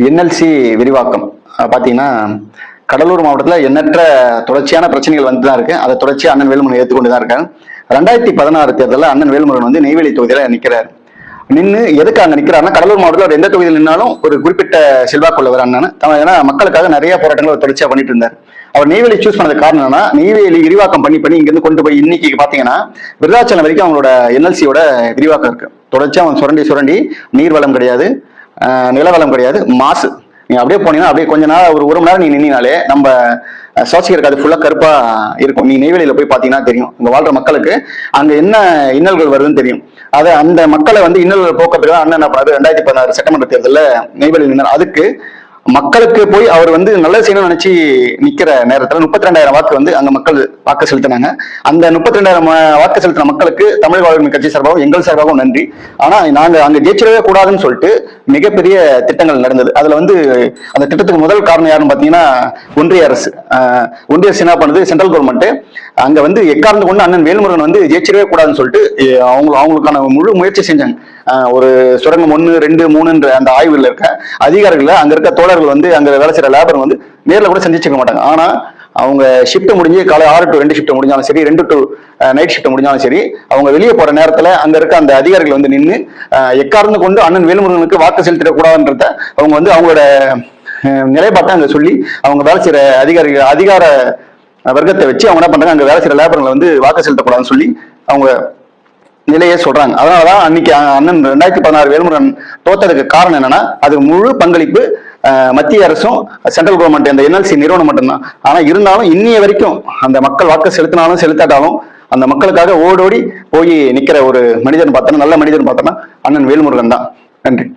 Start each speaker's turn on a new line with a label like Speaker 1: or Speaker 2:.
Speaker 1: NLC விரிவாக்கம் பார்த்தீங்கன்னா கடலூர் மாவட்டத்தில் எண்ணற்ற தொடர்ச்சியான பிரச்சனைகள் வந்து தான் இருக்கு. அதை தொடர்ச்சியாக அண்ணன் வேலுமணி ஏற்றுக்கொண்டு தான் இருக்காங்க. 2016 தேர்தலில் அண்ணன் வேலுமணி வந்து நெய்வேலி தொகுதியில் நிற்கிறார். நின்று எதுக்கு அங்கே நிற்கிறாருன்னா, கடலூர் மாவட்டத்தில் எந்த தொகுதியில் நின்னாலும் ஒரு குறிப்பிட்ட செல்வாக்குள்ளவர் அண்ணன். ஏன்னா மக்களுக்காக நிறைய போராட்டங்கள் தொடர்ச்சியாக பண்ணிட்டு இருந்தார். அவர் நெய்வேலி சூஸ் பண்ணது காரணம் என்னன்னா, நெய்வேலி விரிவாக்கம் பண்ணி இங்கிருந்து கொண்டு போய் இன்னைக்கு பாத்தீங்கன்னா விருதாச்சலம் வரைக்கும் அவங்களோட என்எல்சியோட விரிவாக்கம் இருக்கு. தொடர்ச்சியா அவன் சுரண்டி நீர் வளம் கிடையாது, நிலவளம் கிடையாது, மாசு. நீங்க அப்படியே போனீங்கன்னா அப்படியே கொஞ்ச நாள் ஒரு மணி நேரம் நீ நின்னாலே நம்ம சுவாசிக்கிறதுக்கு அது ஃபுல்லா கருப்பா இருக்கும். நீ நெய்வேலியில போய் பாத்தீங்கன்னா தெரியும், இங்க வாழ்ற மக்களுக்கு அங்க என்ன இன்னல்கள் வருதுன்னு தெரியும். அதை அந்த மக்களை வந்து இன்னல்கள் போக்குறதுக்கு அண்ணன் என்ன பண்ணாரு, 2016 சட்டமன்ற தேர்தலில் நெய்வேலியில் நின்னார். அதுக்கு மக்களுக்கு போய் அவர் வந்து நல்லது செய்யணும்னு நினைச்சு நிக்கிற நேரத்துல 32,000 வாக்கு வந்து அங்க மக்கள் வாக்கு செலுத்தினாங்க. அந்த 32,000 வாக்கு செலுத்தின மக்களுக்கு தமிழ் வாழ்வுரிமை கட்சி சார்பாகவும் எங்கள் சார்பாகவும் நன்றி. ஆனா நாங்க அங்க ஜெயிச்சிடவே கூடாதுன்னு சொல்லிட்டு மிகப்பெரிய திட்டங்கள் நடந்தது. அதுல வந்து அந்த திட்டத்துக்கு முதல் காரணம் யாருன்னு பாத்தீங்கன்னா ஒன்றிய அரசு. ஒன்றிய அரசு என்ன பண்ணுது, சென்ட்ரல் கவர்மெண்ட் அங்க வந்து எக்காரணம் கொண்டு அண்ணன் வேல்முருகன் வந்து ஜெயிச்சிடவே கூடாதுன்னு சொல்லிட்டு அவங்களுக்கான முழு முயற்சி செஞ்சாங்க. ஒரு சுரங்கம் 1, 2, 3 அந்த ஆய்வுல இருக்க அதிகாரிகள், அங்க இருக்க தோழர்கள் வந்து அங்க வேலை செய்யற லேபர் வந்து நேரில் கூட சந்திச்சுக்க மாட்டாங்க. ஆனா அவங்க ஷிஃப்ட் முடிஞ்சு காலை 6 to 2 ஷிஃப்ட் முடிஞ்சாலும் சரி, 2 to நைட் ஷிஃப்ட் முடிஞ்சாலும் சரி, அவங்க வெளியே போற நேரத்துல அங்க இருக்க அந்த அதிகாரிகள் வந்து நின்று எக்காரணம் கொண்டு அண்ணன் வேல்முருகனுக்கு வாக்கு செலுத்திடக்கூடாதுன்றத அவங்க வந்து அவங்களோட நிலைப்பாட்டை அங்க சொல்லி அவங்க வேலை செய்யற அதிகார வர்க்கத்தை வச்சு அவங்க என்ன பண்றாங்க, அங்க வேலை செய்யற லேபர்களை வந்து வாக்கு செலுத்தக்கூடாதுன்னு சொல்லி அவங்க நிலையே சொல்றாங்க. அதனாலதான் அன்னைக்கு அண்ணன் 2016 வேல்முருகன் தோத்ததுக்கு காரணம் என்னன்னா, அது முழு பங்களிப்பு மத்திய அரசும் சென்ட்ரல் கவர்மெண்ட் அந்த என்எல்சி நிறுவனம் மட்டும்தான். ஆனா இருந்தாலும் இன்னைய வரைக்கும் அந்த மக்கள் வாக்கு செலுத்தினாலும் செலுத்தாட்டாலும் அந்த மக்களுக்காக ஓடோடி போய் நிக்கிற ஒரு மனிதன் பார்த்தோன்னா, நல்ல மனிதன் பார்த்தோன்னா அண்ணன் வேல்முருகன் தான். நன்றி.